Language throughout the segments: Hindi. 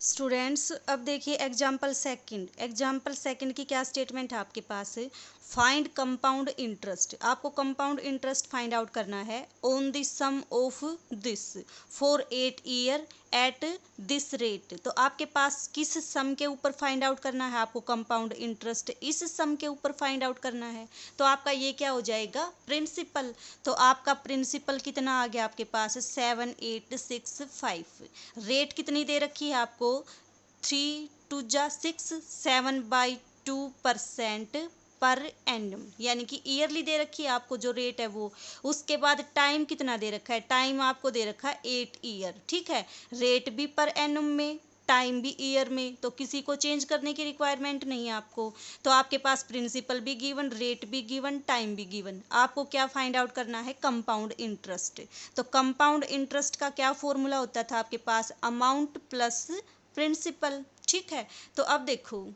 स्टूडेंट्स अब देखिए एग्जाम्पल सेकंड की क्या स्टेटमेंट है आपके पास। फाइंड कंपाउंड इंटरेस्ट, आपको कंपाउंड इंटरेस्ट फाइंड आउट करना है on the sum of this for 8 year at this rate. तो आपके पास किस सम के ऊपर फाइंड आउट करना है, आपको कंपाउंड इंटरेस्ट इस सम के ऊपर फाइंड आउट करना है। तो आपका ये क्या हो जाएगा, प्रिंसिपल। तो आपका प्रिंसिपल कितना आ गया आपके पास, 7865। रेट कितनी दे रखी है आपको, 3 2 जा 6 7/2% पर एनम, यानी कि ईयरली दे रखी है आपको जो रेट है वो। उसके बाद टाइम कितना दे रखा है, टाइम आपको दे रखा है 8 ईयर, ठीक है। रेट भी पर एनम में, टाइम भी ईयर में, तो किसी को चेंज करने की रिक्वायरमेंट नहीं है आपको। तो आपके पास प्रिंसिपल भी गिवन, रेट भी गिवन, टाइम भी गिवन। आपको क्या फाइंड आउट करना है, कंपाउंड इंटरेस्ट। तो कंपाउंड इंटरेस्ट का क्या फॉर्मूला होता था आपके पास, अमाउंट प्लस प्रिंसिपल, ठीक है। तो अब देखो,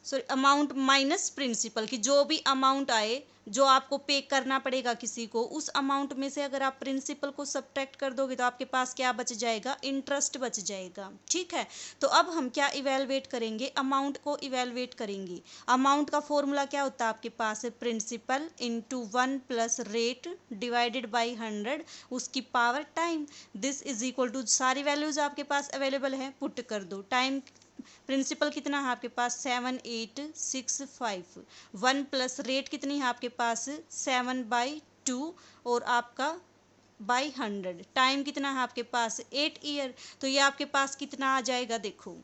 सॉरी, अमाउंट माइनस प्रिंसिपल, की जो भी अमाउंट आए जो आपको पे करना पड़ेगा किसी को, उस अमाउंट में से अगर आप प्रिंसिपल को सब्ट्रैक्ट कर दोगे तो आपके पास क्या बच जाएगा, इंटरेस्ट बच जाएगा, ठीक है। तो अब हम क्या इवेलुएट करेंगे, अमाउंट को इवेलुएट करेंगे। अमाउंट का फॉर्मूला क्या होता है आपके पास, principal into 1 plus rate divided by 100 उसकी power time. This is equal to, सारी वैल्यूज आपके पास अवेलेबल है, पुट कर दो। टाइम प्रिंसिपल कितना है आपके पास, 7865। 1 प्लस रेट कितनी है आपके पास, 7/2, और आपका बाई 100। टाइम कितना है आपके पास, 8 ईयर। तो ये आपके पास कितना आ जाएगा, देखो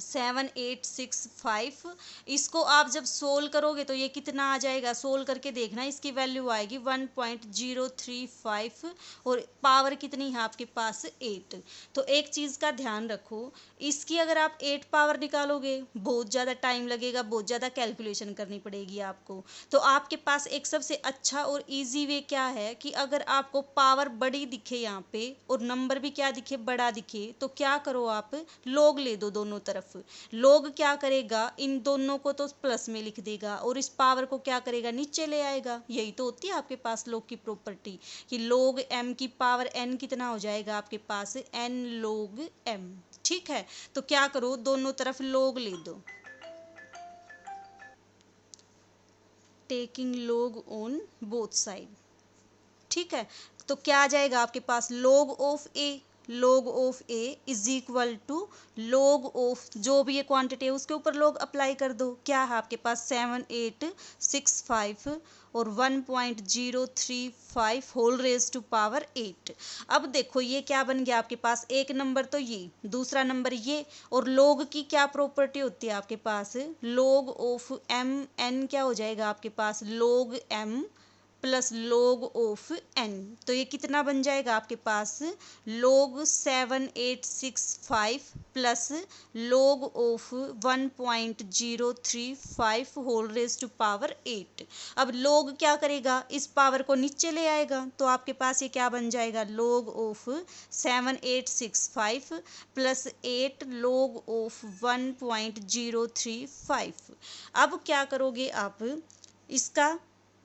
7865। इसको आप जब सोल्व करोगे तो ये कितना आ जाएगा, सोल्व करके देखना, इसकी वैल्यू आएगी 1.035, और पावर कितनी है आपके पास, 8। तो एक चीज़ का ध्यान रखो, इसकी अगर आप 8 पावर निकालोगे बहुत ज़्यादा टाइम लगेगा, बहुत ज़्यादा कैलकुलेशन करनी पड़ेगी आपको। तो आपके पास एक सबसे अच्छा और ईजी वे क्या है कि अगर आपको पावर बड़ी दिखे यहाँ पे और नंबर भी क्या दिखे, बड़ा दिखे, तो क्या करो आप, लोग ले दो दोनों तरफ। लोग क्या करेगा, इन दोनों को तो प्लस में लिख देगा और इस पावर को क्या करेगा, नीचे ले आएगा। यही तो होती है आपके पास लोग की प्रॉपर्टी, कि लोग m की पावर n कितना हो जाएगा आपके पास, n लोग m, ठीक है। तो क्या करो, दोनों तरफ लोग ले दो, टेकिंग लोग ऑन बोथ साइड, ठीक है। तो क्या आ जाएगा आपके पास, log of A is equal to log of जो भी ये क्वांटिटी है उसके ऊपर log अप्लाई कर दो। क्या है आपके पास, 7865 और 1.035 होल रेज टू पावर 8। अब देखो ये क्या बन गया आपके पास, एक नंबर तो ये, दूसरा नंबर ये, और log की क्या प्रॉपर्टी होती है आपके पास, log ऑफ m, n क्या हो जाएगा आपके पास, log m plus log of n। तो ये कितना बन जाएगा आपके पास, log 7865 plus log of 1.035 whole raise to power 8। अब log क्या करेगा, इस पावर को नीचे ले आएगा, तो आपके पास ये क्या बन जाएगा, log of 7865 plus 8 log of 1.035। अब क्या करोगे आप, इसका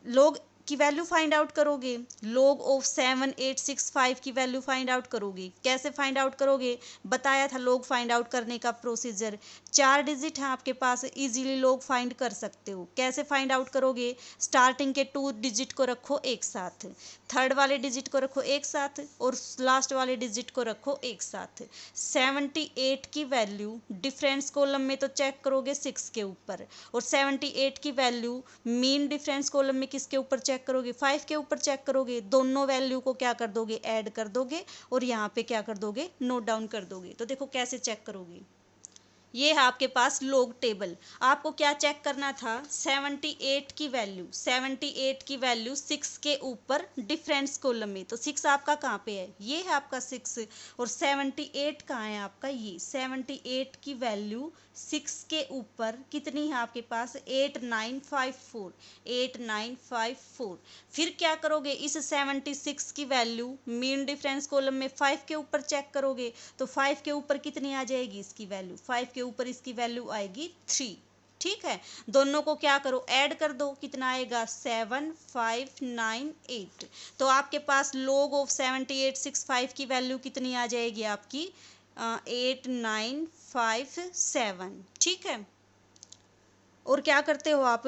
log की वैल्यू फाइंड आउट करोगे, log ऑफ 7865 की वैल्यू फाइंड आउट करोगे। कैसे फाइंड आउट करोगे, बताया था log फाइंड आउट करने का प्रोसीजर। 4 डिजिट है आपके पास, इजीली log फाइंड कर सकते हो। कैसे फाइंड आउट करोगे, स्टार्टिंग के 2 डिजिट को रखो एक साथ, थर्ड वाले डिजिट को रखो एक साथ, और लास्ट वाले डिजिट को रखो एक साथ। 78 की वैल्यू डिफरेंस कॉलम में तो चेक करोगे 6 के ऊपर, और 78 की वैल्यू मीन डिफरेंस कॉलम में किसके ऊपर चेक करोगे, 5 के ऊपर चेक करोगे। दोनों वैल्यू को क्या कर दोगे, ऐड कर दोगे, और यहाँ पे क्या कर दोगे, नोट डाउन कर दोगे। तो देखो कैसे चेक करोगे, ये है आपके पास log टेबल। आपको क्या चेक करना था, 78 की वैल्यू 6 के ऊपर डिफरेंस कॉलम में, तो 6 आपका कहाँ पे है, ये है आपका 6, और 78 कहाँ है आपका, ये 78 की वैल्यू 6 के ऊपर कितनी है आपके पास, 8954। फिर क्या करोगे, इस 76 की वैल्यू मीन डिफरेंस कॉलम में 5 के ऊपर चेक करोगे, तो 5 के ऊपर कितनी आ जाएगी इसकी वैल्यू, 5 के ऊपर इसकी वैल्यू आएगी 3, ठीक है। दोनों को क्या करो, ऐड कर दो, कितना आएगा, 7598। तो आपके पास log ऑफ 7865 की वैल्यू कितनी आ जाएगी आपकी, 8957, ठीक है। और क्या करते हो आप,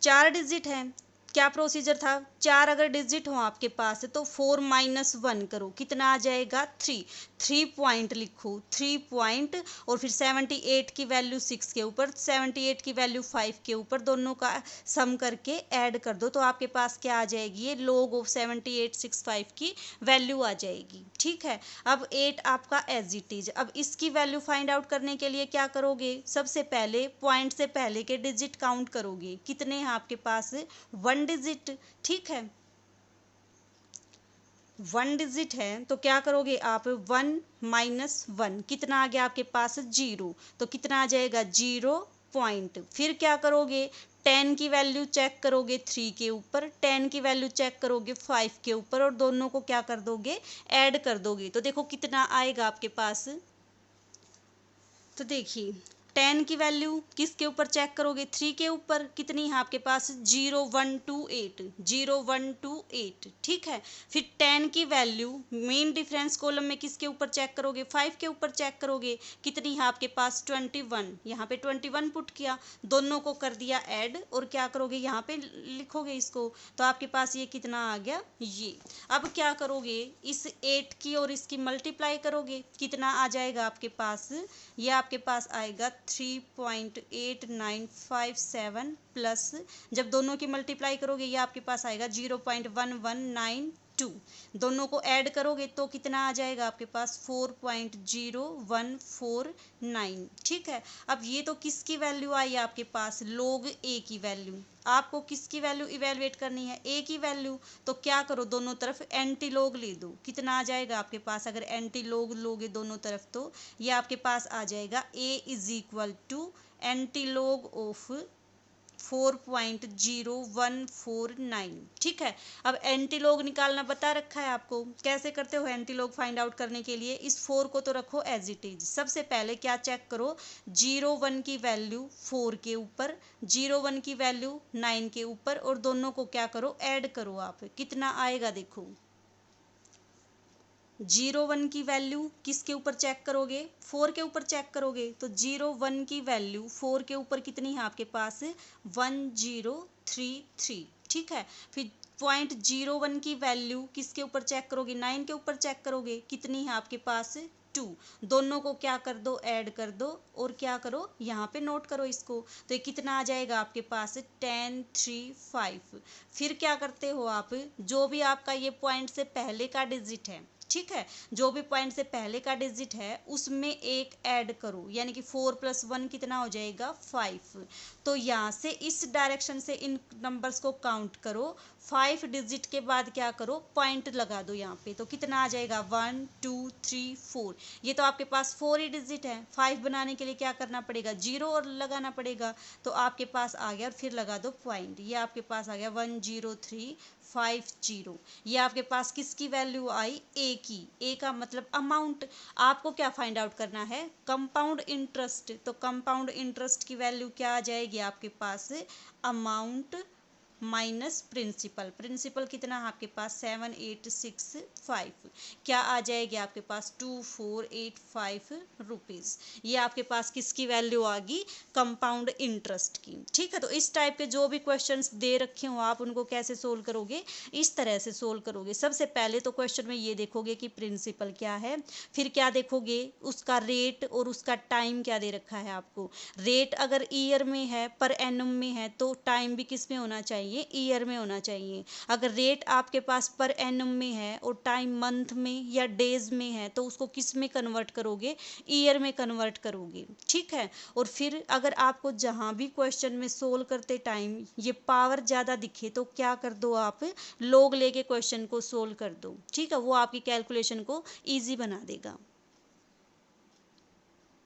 4 डिजिट हैं, क्या प्रोसीजर था, 4 अगर डिजिट हो आपके पास तो 4 माइनस 1 करो, कितना आ जाएगा 3, 3 पॉइंट लिखो, 3 पॉइंट, और फिर 78 की वैल्यू 6 के ऊपर, 78 की वैल्यू 5 के ऊपर, दोनों का सम करके ऐड कर दो तो आपके पास क्या आ जाएगी, ये log ऑफ 7865 की वैल्यू आ जाएगी, ठीक है। अब 8 आपका एज इट इज। अब इसकी वैल्यू फाइंड आउट करने के लिए क्या करोगे, सबसे पहले पॉइंट से पहले के डिजिट काउंट करोगे, कितने हैं आपके पास, 1 डिजिट, ठीक है। 1 डिजिट है तो क्या करोगे आप, 1 माइनस 1, कितना आ गया आपके पास, 0, तो कितना आ जाएगा 0 पॉइंट। फिर क्या करोगे, 10 की वैल्यू चेक करोगे 3 के ऊपर, 10 की वैल्यू चेक करोगे 5 के ऊपर, और दोनों को क्या कर दोगे, ऐड कर दोगे, तो देखो कितना आएगा आपके पास। तो देखिए 10 की वैल्यू किसके ऊपर चेक करोगे, 3 के ऊपर, कितनी है आपके पास, 0128, 0128, ठीक है। फिर 10 की वैल्यू मेन डिफरेंस कॉलम में किसके ऊपर चेक करोगे, 5 के ऊपर चेक करोगे, कितनी है आपके पास, 21, यहाँ पे 21 पुट किया, दोनों को कर दिया ऐड, और क्या करोगे, यहाँ पे लिखोगे इसको, तो आपके पास ये कितना आ गया, ये। अब क्या करोगे, इस 8 की और इसकी मल्टीप्लाई करोगे, कितना आ जाएगा आपके पास, ये आपके पास आएगा 3.8957 प्लस, जब दोनों की मल्टीप्लाई करोगे ये आपके पास आएगा 0.1192, दोनों को ऐड करोगे तो कितना आ जाएगा आपके पास, 4.0149, ठीक है। अब ये तो किसकी वैल्यू आई आपके पास, log a की वैल्यू। आपको किसकी वैल्यू इवेलुएट करनी है, a की वैल्यू, तो क्या करो, दोनों तरफ एंटी लॉग ले दो, कितना आ जाएगा आपके पास, अगर एंटी लॉग लोगे दोनों तरफ तो ये आपके पास आ जाएगा a is equal to anti log of 4.0149, ठीक है। अब एंटीलॉग निकालना बता रखा है आपको, कैसे करते हो एंटीलॉग फाइंड आउट करने के लिए, इस 4 को तो रखो एज इट इज। सबसे पहले क्या चेक करो, 01 की वैल्यू 4 के ऊपर, 01 की वैल्यू 9 के ऊपर, और दोनों को क्या करो, ऐड करो आप, कितना आएगा देखो, 01 की वैल्यू किसके ऊपर चेक करोगे, 4 के ऊपर चेक करोगे, तो 01 की वैल्यू 4 के ऊपर कितनी है आपके पास, 1033, ठीक है। फिर 0.01 की वैल्यू किसके ऊपर चेक करोगे, 9 के ऊपर चेक करोगे, कितनी है आपके पास, 2, दोनों को क्या कर दो, ऐड कर दो, और क्या करो, यहाँ पे नोट करो इसको, तो ये कितना आ जाएगा आपके पास, 1035। फिर क्या करते हो आप, जो भी आपका ये पॉइंट से पहले का डिजिट है, ठीक है, जो भी पॉइंट से पहले का डिजिट है उसमें एक ऐड करो, यानी कि 4 + 1 कितना हो जाएगा, 5। तो यहाँ से इस डायरेक्शन से इन नंबर्स को काउंट करो, 5 डिजिट के बाद क्या करो, पॉइंट लगा दो यहाँ पे, तो कितना आ जाएगा, 1 2 3 4, ये तो आपके पास 4 ही डिजिट है, 5 बनाने के लिए क्या करना पड़ेगा, 0 और लगाना पड़ेगा, तो आपके पास आ गया, और फिर लगा दो पॉइंट, ये आपके पास आ गया 10350। ये आपके पास किसकी वैल्यू आई, ए की, ए का मतलब अमाउंट। आपको क्या फाइंड आउट करना है, कंपाउंड इंटरेस्ट, तो कंपाउंड इंटरेस्ट की वैल्यू क्या आ जाएगी आपके पास, अमाउंट माइनस प्रिंसिपल, प्रिंसिपल कितना है आपके पास, 7865, क्या आ जाएगी आपके पास, 2485 रुपीज़। ये आपके पास किसकी वैल्यू आ गई, कंपाउंड इंटरेस्ट की, ठीक है। तो इस टाइप के जो भी क्वेश्चंस दे रखे हो आप उनको कैसे सोल्व करोगे, इस तरह से सोल्व करोगे। सबसे पहले तो क्वेश्चन में ये देखोगे कि प्रिंसिपल क्या है, फिर क्या देखोगे, उसका रेट और उसका टाइम क्या दे रखा है आपको। रेट अगर ईयर में है, पर एनम में है, तो टाइम भी किस में होना चाहिए, ईयर में होना चाहिए। अगर रेट आपके पास पर एनम में है और टाइम मंथ में या डेज में है, तो उसको किस में कन्वर्ट करोगे, ईयर में कन्वर्ट करोगे, ठीक है। और फिर अगर आपको जहाँ भी क्वेश्चन में सोल्व करते टाइम ये पावर ज़्यादा दिखे तो क्या कर दो आप, लोग लेके क्वेश्चन को सोल्व कर दो, ठीक है, वो आपकी कैलकुलेशन को ईजी बना देगा।